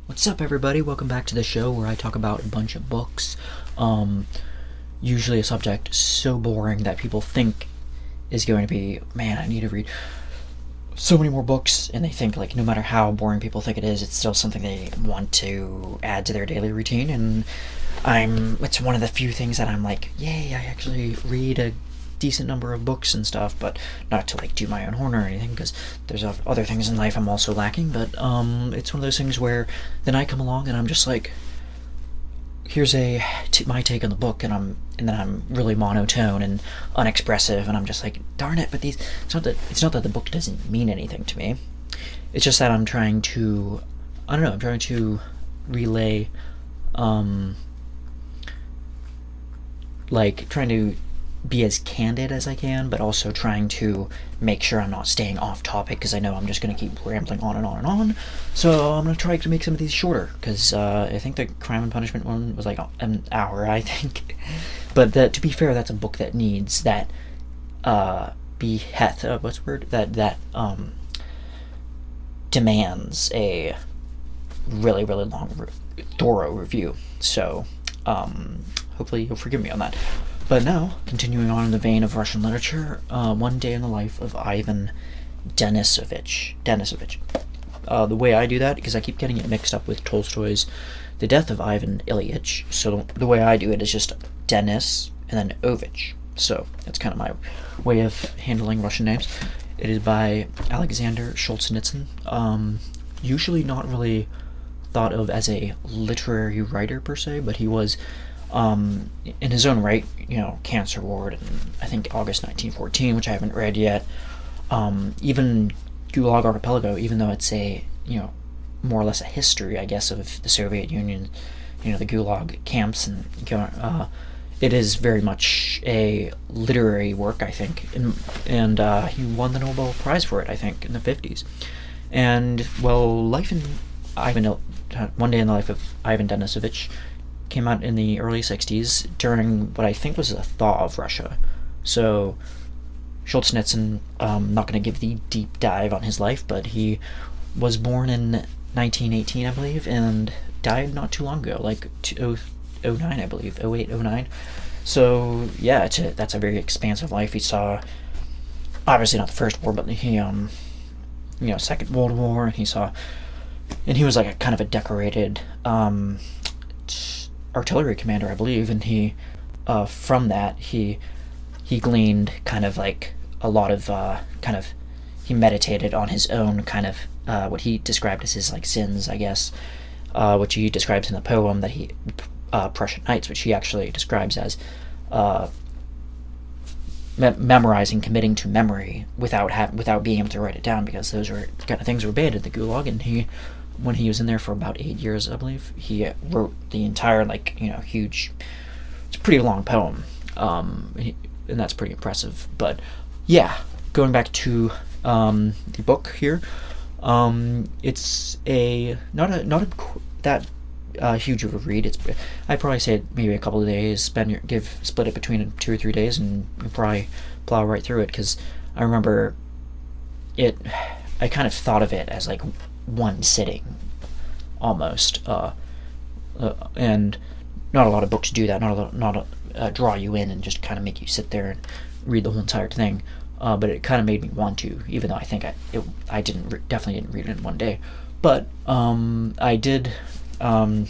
What's up, everybody? Welcome back to the show where I talk about a bunch of books. Usually a subject so boring that people think is going to be, man, I need to read so many more books, and they think, like, no matter how boring people think it is, it's still something they want to add to their daily routine, and it's one of the few things that I'm like, yay, I actually read a decent number of books and stuff, but not to like do my own horn or anything, because there's other things in life I'm also lacking. But it's one of those things where then I come along and I'm just like, here's my take on the book, and then I'm really monotone and unexpressive, and I'm just like, darn it. But it's not that the book doesn't mean anything to me. It's just that I'm trying to relay, like trying to be as candid as I can, but also trying to make sure I'm not staying off topic, because I know I'm just going to keep rambling on and on and on. So I'm going to try to make some of these shorter, because I think the Crime and Punishment one was like an hour, I think. But to be fair, that's a book that needs that demands a really, really long, thorough review. So hopefully you'll forgive me on that. But now, continuing on in the vein of Russian literature, One Day in the Life of Ivan Denisovich. The way I do that, because I keep getting it mixed up with Tolstoy's The Death of Ivan Ilyich, so the way I do it is just Denis and then Ovich. So that's kind of my way of handling Russian names. It is by Aleksandr Solzhenitsyn. Usually not really thought of as a literary writer per se, but he was in his own right, Cancer Ward, and I think August 1914, which I haven't read yet. Even Gulag Archipelago, even though it's a, more or less a history, I guess, of the Soviet Union, the Gulag camps, and it is very much a literary work, I think, and he won the Nobel Prize for it, I think, in the 50s. And, well, One Day in the Life of Ivan Denisovich came out in the early 60s during what I think was a thaw of Russia. So Solzhenitsyn, not going to give the deep dive on his life, but he was born in 1918, I believe, and died not too long ago, like 2009, I believe, 08, 09. So yeah, that's a very expansive life. He saw, obviously not the First War, but he Second World War, and he was like a kind of a decorated artillery commander, I believe, and he from that he gleaned kind of like a lot of he meditated on his own kind of what he described as his like sins, I guess, which he describes in the poem that he Prussian Nights, which he actually describes as memorizing, committing to memory without being able to write it down, because those were kind of things were banned at the Gulag. And when he was in there for about 8 years, I believe, he wrote the entire huge, it's a pretty long poem, and that's pretty impressive. But yeah, going back to the book here, it's that huge of a read. I'd probably say maybe a couple of days. Split it between 2 or 3 days, and you'll probably plow right through it, because I remember I kind of thought of it as like one sitting, almost, and not a lot of books do that. Not draw you in and just kind of make you sit there and read the whole entire thing. But it kind of made me want to, even though I think I definitely didn't read it in one day. But I did. One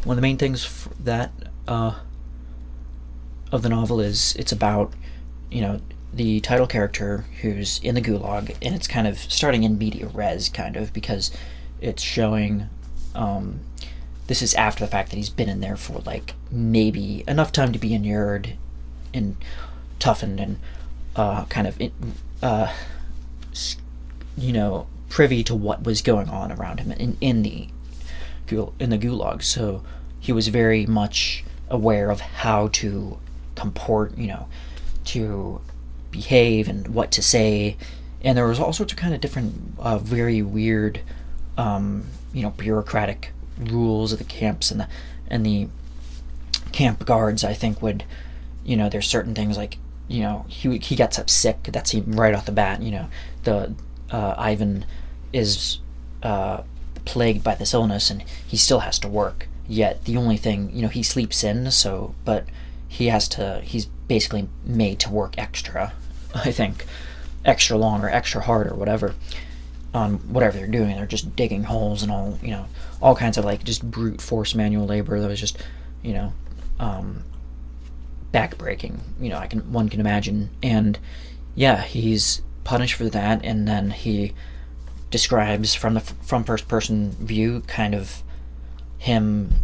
of the main things that of the novel is it's about the title character who's in the Gulag, and it's kind of starting in media res, kind of, because it's showing this is after the fact that he's been in there for like maybe enough time to be inured and toughened and kind of privy to what was going on around him in the Gulag. So he was very much aware of how to comport, to behave and what to say. And there was all sorts of kind of different very weird bureaucratic rules of the camps, and the camp guards, I think, would, there's certain things like, he gets up sick. That's right off the bat. The Ivan is plagued by this illness, and he still has to work. Yet the only thing, he sleeps in, but he's basically made to work extra, I think, extra long or extra hard or whatever, on whatever they're doing. They're just digging holes and all kinds of like just brute force manual labor that was just, backbreaking, one can imagine. And yeah, he's punished for that, and then he describes from first person view kind of him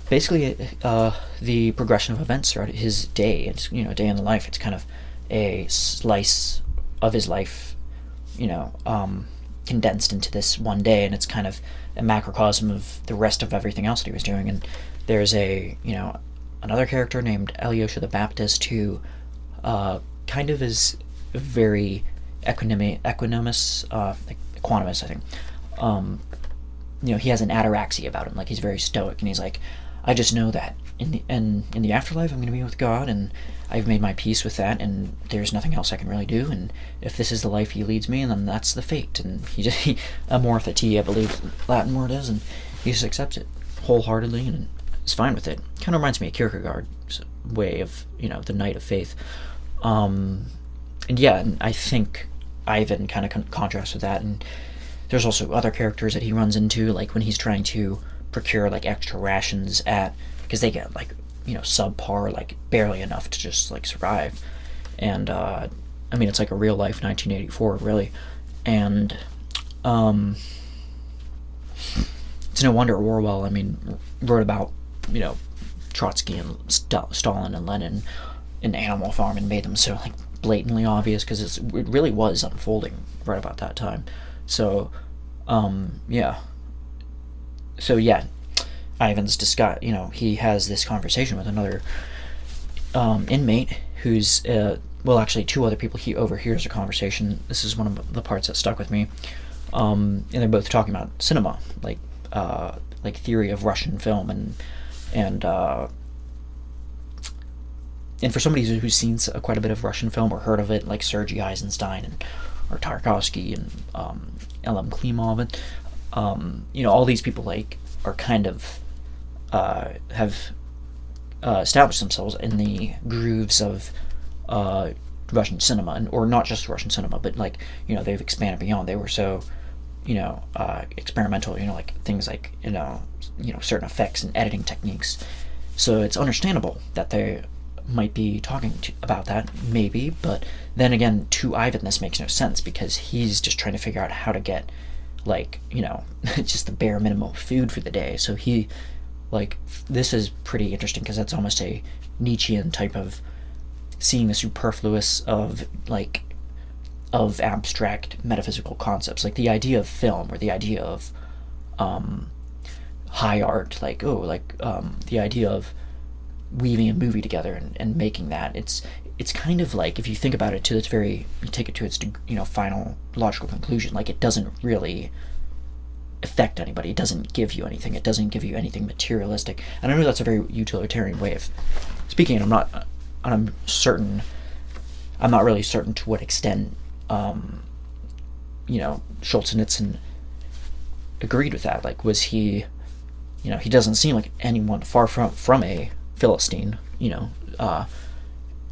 basically the progression of events throughout his day. It's day in the life. It's kind of a slice of his life, condensed into this one day, and it's kind of a macrocosm of the rest of everything else that he was doing. And there's another character named Alyosha the Baptist who kind of is very equanimous, I think. He has an ataraxy about him, like he's very stoic, and he's like, I just know that in the afterlife I'm going to be with God, and I've made my peace with that, and there's nothing else I can really do, and if this is the life he leads me, then that's the fate. And he amorphity, I believe Latin word is, and he just accepts it wholeheartedly and is fine with it. Kind of reminds me of Kierkegaard's way of the Knight of Faith. And I think Ivan kind of contrasts with that. And there's also other characters that he runs into, like when he's trying to procure like extra rations because they get like subpar, like barely enough to just like survive. And it's like a real life 1984 really. And it's no wonder Orwell wrote about Trotsky and Stalin and Lenin in Animal Farm and made them so like blatantly obvious, because it really was unfolding right about that time. So Ivan's discuss. He has this conversation with another inmate who's actually two other people. He overhears a conversation. This is one of the parts that stuck with me. And they're both talking about cinema, like theory of Russian film, and for somebody who's seen quite a bit of Russian film or heard of it, like Sergei Eisenstein or Tarkovsky and L.M. Klimov, and all these people like are kind of have established themselves in the grooves of Russian cinema, or not just Russian cinema, but like they've expanded beyond. They were so experimental, like things like certain effects and editing techniques. So it's understandable that they might be talking about that, maybe, but then again, to Ivan this makes no sense, because he's just trying to figure out how to get just the bare minimum food for the day. So he this is pretty interesting, because that's almost a Nietzschean type of seeing the superfluous of abstract metaphysical concepts, like the idea of film or the idea of high art, the idea of weaving a movie together and making that. It's kind of like, if you think about it to you take it to its final logical conclusion, like it doesn't really affect anybody. It doesn't give you anything. It doesn't give you anything materialistic. And I know that's a very utilitarian way of speaking, and I'm not really certain to what extent Solzhenitsyn agreed with that. Like, was he, he doesn't seem like anyone far from a Philistine,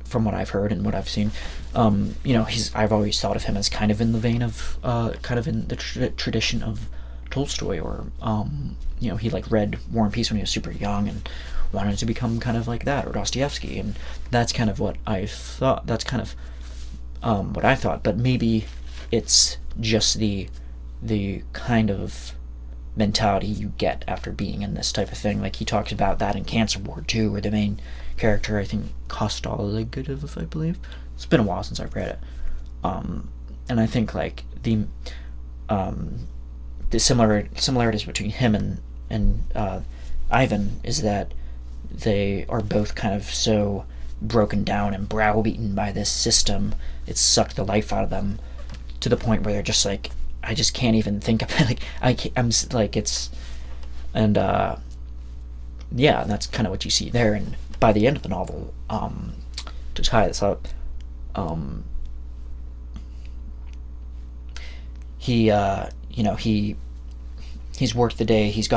from what I've heard and what I've seen. I've always thought of him as kind of in the vein of kind of in the tradition of Tolstoy, or he read War and Peace when he was super young and wanted to become kind of like that, or Dostoevsky, and that's kind of what I thought. That's kind of what I thought, but maybe it's just the kind of mentality you get after being in this type of thing. Like, he talks about that in Cancer Ward too, where the main character, I think Kostoligidov, I believe. It's been a while since I've read it. And I think like the similarities between him and Ivan is that they are both kind of so broken down and browbeaten by this system. It's sucked the life out of them to the point where they're just like, I just can't even think of it. I'm like, it's, and and that's kind of what you see there. And by the end of the novel, to tie this up, you know, he's worked the day, he's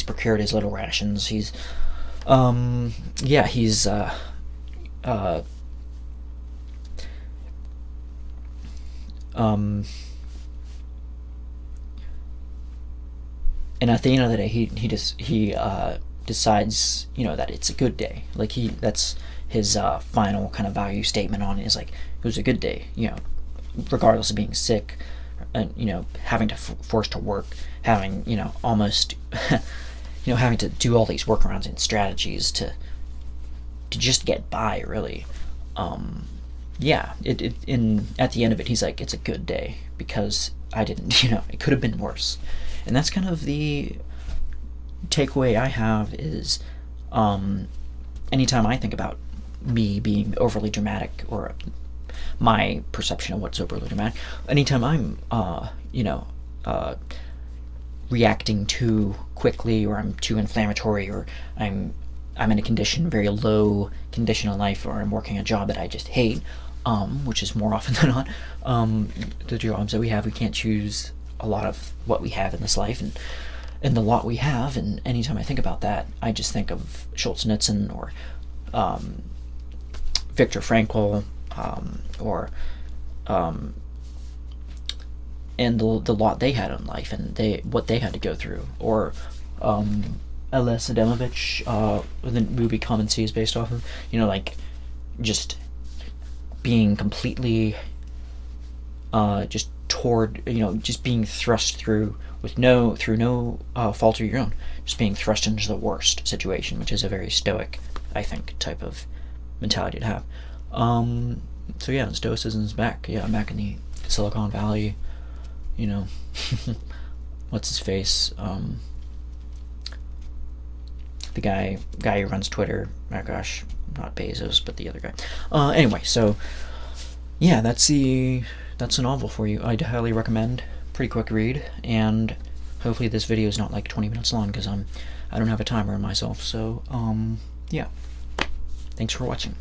procured his little rations, yeah, he's and at the end of the day, he decides, you know, that it's a good day. Like, that's his final kind of value statement on it, is like, it was a good day, you know, regardless of being sick, and, you know, having to forced to work, having, you know, almost you know, having to do all these workarounds and strategies to just get by, really. Yeah, at the end of it, he's like, it's a good day because I didn't, you know, it could have been worse. And that's kind of the takeaway I have, is anytime I think about me being overly dramatic, or my perception of what's overly dramatic, anytime I'm you know, reacting too quickly, or I'm too inflammatory, or I'm in a condition, very low condition in life, or I'm working a job that I just hate, which is more often than not, the jobs that we have, we can't choose a lot of what we have in this life, and the lot we have, and anytime I think about that, I just think of Solzhenitsyn, or Viktor Frankl, or and the lot they had in life, and what they had to go through, or Denisovich, the movie Come and See is based off of, you know, like, just being completely just toward, you know, just being thrust through no fault of your own, just being thrust into the worst situation, which is a very stoic, I think, type of mentality to have. So yeah, stoicism's back. Yeah, I'm back in the Silicon Valley, you know. What's his face? The guy who runs Twitter. Oh gosh, not Bezos, but the other guy. Anyway, so yeah, that's the novel for you. I'd highly recommend. Pretty quick read, and hopefully this video is not like 20 minutes long, because I don't have a timer on myself. So yeah, thanks for watching.